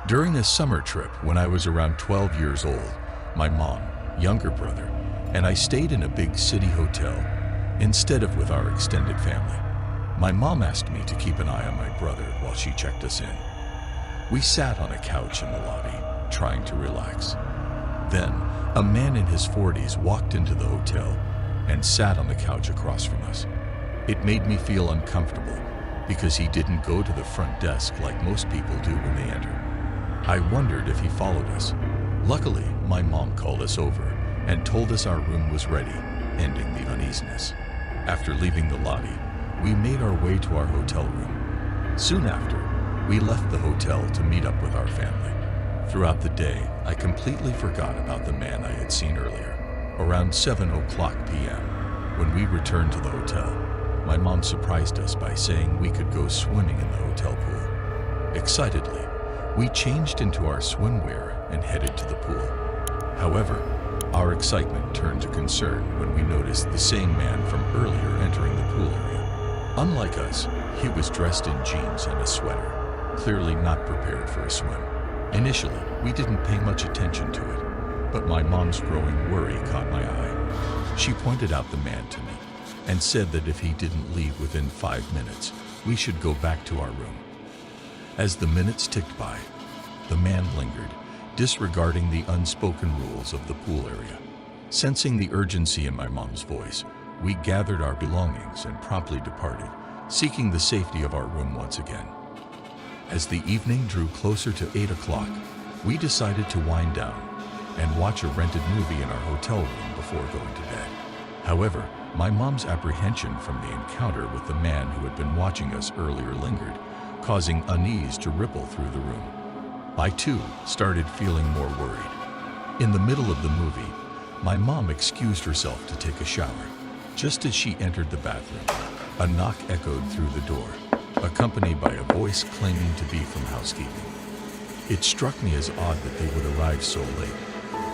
During a summer trip when I was around 12 years old, my mom, younger brother, and I stayed in a big city hotel instead of with our extended family. My mom asked me to keep an eye on my brother while she checked us in. We sat on a couch in the lobby, trying to relax. Then, a man in his 40s walked into the hotel and sat on the couch across from us. It made me feel uncomfortable because he didn't go to the front desk like most people do when they enter. I wondered if he followed us. Luckily, my mom called us over and told us our room was ready, ending the uneasiness. After leaving the lobby, we made our way to our hotel room. Soon after, we left the hotel to meet up with our family. Throughout the day, I completely forgot about the man I had seen earlier. Around 7:00 p.m., when we returned to the hotel, my mom surprised us by saying we could go swimming in the hotel pool. Excitedly, we changed into our swimwear and headed to the pool. However, our excitement turned to concern when we noticed the same man from earlier entering the pool area. Unlike us, he was dressed in jeans and a sweater, clearly not prepared for a swim. Initially, we didn't pay much attention to it, but my mom's growing worry caught my eye. She pointed out the man to me and said that if he didn't leave within 5 minutes, we should go back to our room. As the minutes ticked by, the man lingered, disregarding the unspoken rules of the pool area. Sensing the urgency in my mom's voice, we gathered our belongings and promptly departed, seeking the safety of our room once again. As the evening drew closer to 8:00, we decided to wind down and watch a rented movie in our hotel room before going to bed. However, my mom's apprehension from the encounter with the man who had been watching us earlier lingered, causing unease to ripple through the room. I too started feeling more worried. In the middle of the movie, my mom excused herself to take a shower. Just as she entered the bathroom, a knock echoed through the door, accompanied by a voice claiming to be from housekeeping. It struck me as odd that they would arrive so late,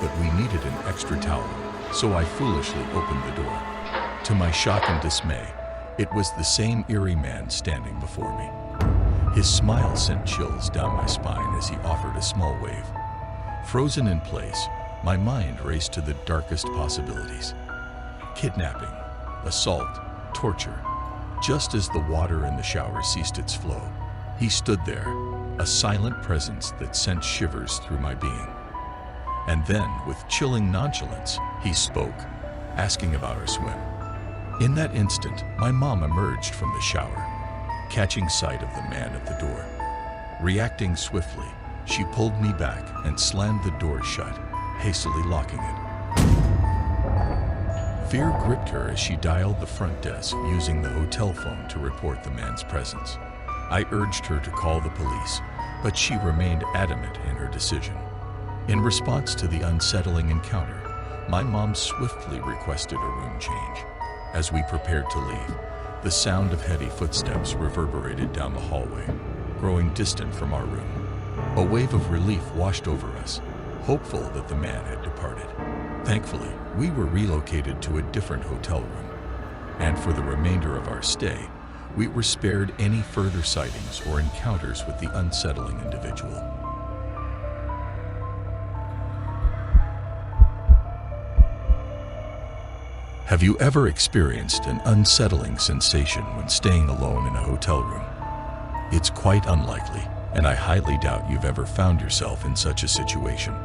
but we needed an extra towel, so I foolishly opened the door. To my shock and dismay, it was the same eerie man standing before me. His smile sent chills down my spine as he offered a small wave. Frozen in place, my mind raced to the darkest possibilities. Kidnapping, assault, torture. Just as the water in the shower ceased its flow, he stood there, a silent presence that sent shivers through my being. And then, with chilling nonchalance, he spoke, asking about our swim. In that instant, my mom emerged from the shower, catching sight of the man at the door. Reacting swiftly, she pulled me back and slammed the door shut, hastily locking it. Fear gripped her as she dialed the front desk using the hotel phone to report the man's presence. I urged her to call the police, but she remained adamant in her decision. In response to the unsettling encounter, my mom swiftly requested a room change. As we prepared to leave, the sound of heavy footsteps reverberated down the hallway, growing distant from our room. A wave of relief washed over us, hopeful that the man had departed. Thankfully, we were relocated to a different hotel room, and for the remainder of our stay, we were spared any further sightings or encounters with the unsettling individual. Have you ever experienced an unsettling sensation when staying alone in a hotel room? It's quite unlikely, and I highly doubt you've ever found yourself in such a situation.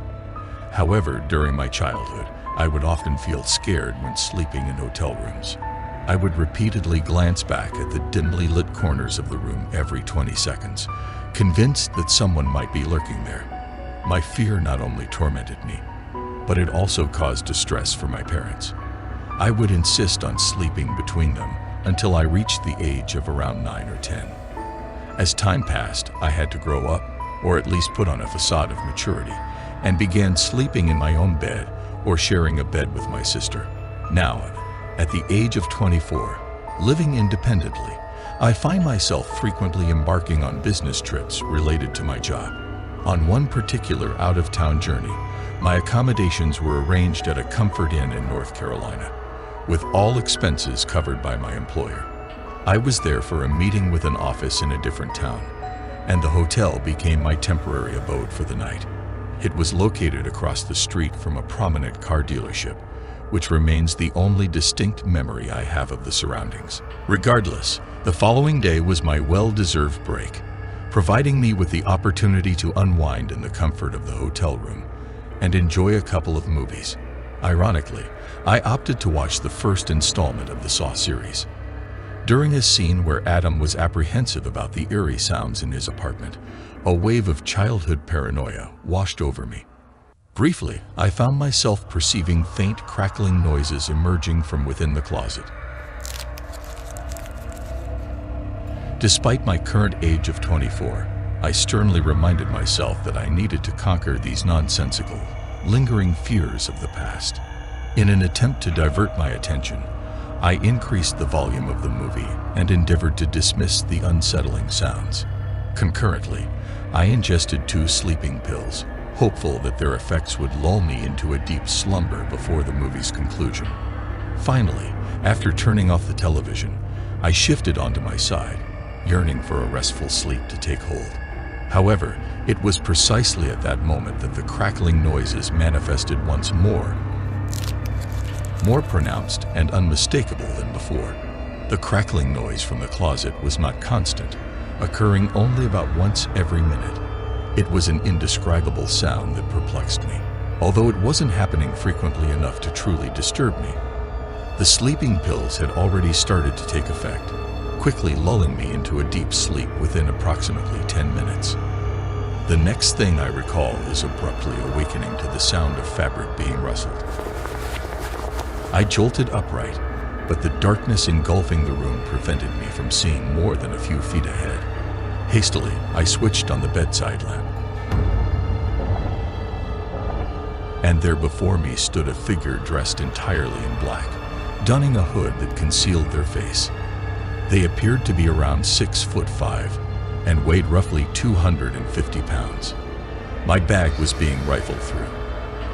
However, during my childhood, I would often feel scared when sleeping in hotel rooms. I would repeatedly glance back at the dimly lit corners of the room every 20 seconds, convinced that someone might be lurking there. My fear not only tormented me, but it also caused distress for my parents. I would insist on sleeping between them until I reached the age of around 9 or 10. As time passed, I had to grow up, or at least put on a facade of maturity, and began sleeping in my own bed or sharing a bed with my sister. Now, at the age of 24, living independently, I find myself frequently embarking on business trips related to my job. On one particular out-of-town journey, my accommodations were arranged at a Comfort Inn in North Carolina, with all expenses covered by my employer. I was there for a meeting with an office in a different town, and the hotel became my temporary abode for the night. It was located across the street from a prominent car dealership, which remains the only distinct memory I have of the surroundings. Regardless, the following day was my well-deserved break, providing me with the opportunity to unwind in the comfort of the hotel room and enjoy a couple of movies. Ironically, I opted to watch the first installment of the Saw series. During a scene where Adam was apprehensive about the eerie sounds in his apartment, a wave of childhood paranoia washed over me. Briefly, I found myself perceiving faint crackling noises emerging from within the closet. Despite my current age of 24, I sternly reminded myself that I needed to conquer these nonsensical, lingering fears of the past. In an attempt to divert my attention, I increased the volume of the movie and endeavored to dismiss the unsettling sounds. Concurrently, I ingested 2 sleeping pills, hopeful that their effects would lull me into a deep slumber before the movie's conclusion. Finally, after turning off the television, I shifted onto my side, yearning for a restful sleep to take hold. However, it was precisely at that moment that the crackling noises manifested once more pronounced and unmistakable than before. The crackling noise from the closet was not constant, occurring only about once every minute. It was an indescribable sound that perplexed me, although it wasn't happening frequently enough to truly disturb me. The sleeping pills had already started to take effect, quickly lulling me into a deep sleep within approximately 10 minutes. The next thing I recall is abruptly awakening to the sound of fabric being rustled. I jolted upright, but the darkness engulfing the room prevented me from seeing more than a few feet ahead. Hastily, I switched on the bedside lamp. And there before me stood a figure dressed entirely in black, donning a hood that concealed their face. They appeared to be around 6'5" and weighed roughly 250 pounds. My bag was being rifled through.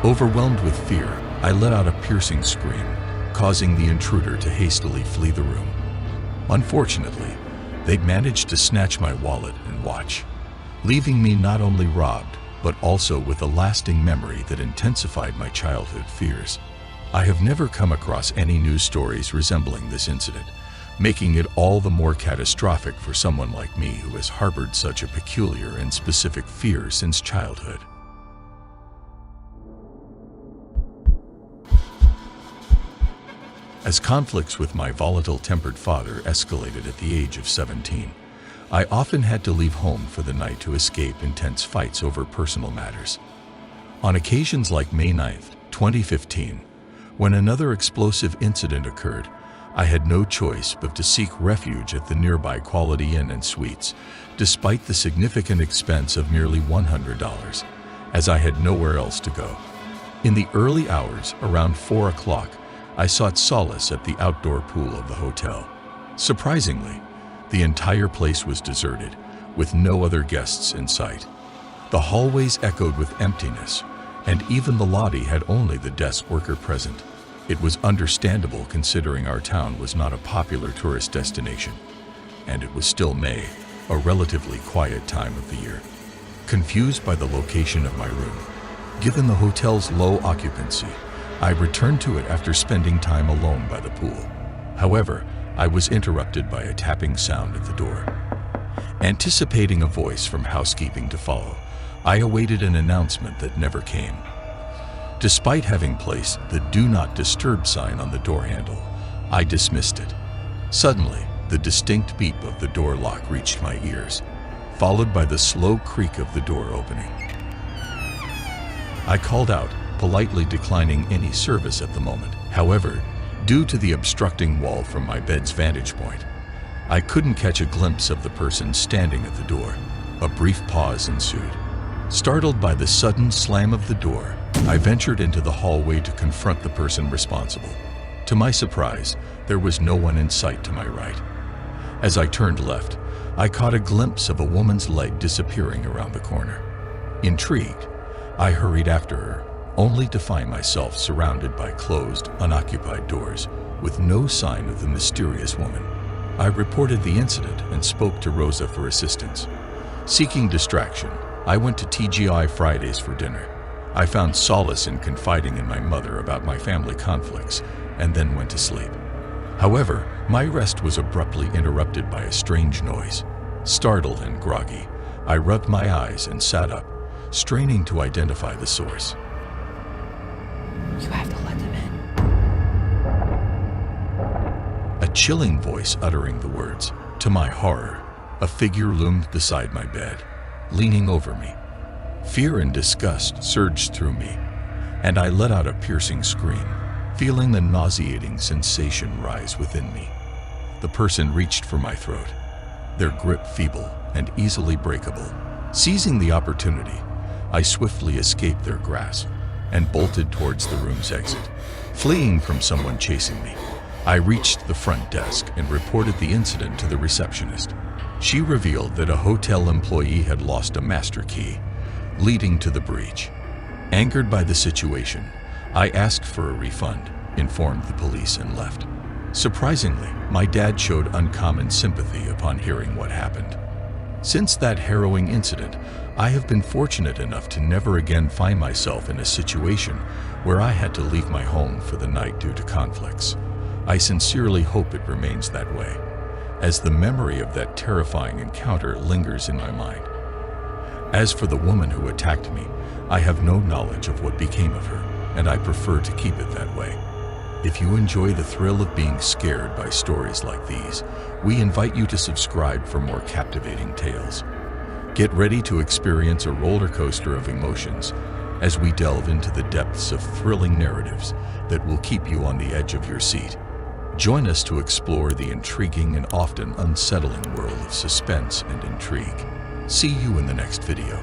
Overwhelmed with fear, I let out a piercing scream, causing the intruder to hastily flee the room. Unfortunately, they'd managed to snatch my wallet and watch, leaving me not only robbed, but also with a lasting memory that intensified my childhood fears. I have never come across any news stories resembling this incident, making it all the more catastrophic for someone like me who has harbored such a peculiar and specific fear since childhood. As conflicts with my volatile-tempered father escalated at the age of 17, I often had to leave home for the night to escape intense fights over personal matters. On occasions like May 9th, 2015, when another explosive incident occurred, I had no choice but to seek refuge at the nearby Quality Inn and Suites, despite the significant expense of nearly $100, as I had nowhere else to go. In the early hours, around 4 o'clock, I sought solace at the outdoor pool of the hotel. Surprisingly, the entire place was deserted, with no other guests in sight. The hallways echoed with emptiness, and even the lobby had only the desk worker present. It was understandable considering our town was not a popular tourist destination, and it was still May, a relatively quiet time of the year. Confused by the location of my room, given the hotel's low occupancy, I returned to it after spending time alone by the pool. However, I was interrupted by a tapping sound at the door. Anticipating a voice from housekeeping to follow, I awaited an announcement that never came. Despite having placed the "Do Not Disturb" sign on the door handle, I dismissed it. Suddenly, the distinct beep of the door lock reached my ears, followed by the slow creak of the door opening. I called out, politely declining any service at the moment. However, due to the obstructing wall from my bed's vantage point, I couldn't catch a glimpse of the person standing at the door. A brief pause ensued. Startled by the sudden slam of the door, I ventured into the hallway to confront the person responsible. To my surprise, there was no one in sight to my right. As I turned left, I caught a glimpse of a woman's leg disappearing around the corner. Intrigued, I hurried after her, only to find myself surrounded by closed, unoccupied doors, with no sign of the mysterious woman. I reported the incident and spoke to Rosa for assistance. Seeking distraction, I went to TGI Fridays for dinner. I found solace in confiding in my mother about my family conflicts and then went to sleep. However, my rest was abruptly interrupted by a strange noise. Startled and groggy, I rubbed my eyes and sat up, straining to identify the source. You have to let them in. A chilling voice uttering the words. To my horror, a figure loomed beside my bed, leaning over me. Fear and disgust surged through me, and I let out a piercing scream, feeling the nauseating sensation rise within me. The person reached for my throat, their grip feeble and easily breakable. Seizing the opportunity, I swiftly escaped their grasp and bolted towards the room's exit, fleeing from someone chasing me. I reached the front desk and reported the incident to the receptionist. She revealed that a hotel employee had lost a master key, leading to the breach. Angered by the situation, I asked for a refund, informed the police, and left. Surprisingly, my dad showed uncommon sympathy upon hearing what happened. Since that harrowing incident, I have been fortunate enough to never again find myself in a situation where I had to leave my home for the night due to conflicts. I sincerely hope it remains that way, as the memory of that terrifying encounter lingers in my mind. As for the woman who attacked me, I have no knowledge of what became of her, and I prefer to keep it that way. If you enjoy the thrill of being scared by stories like these, we invite you to subscribe for more captivating tales. Get ready to experience a roller coaster of emotions as we delve into the depths of thrilling narratives that will keep you on the edge of your seat. Join us to explore the intriguing and often unsettling world of suspense and intrigue. See you in the next video.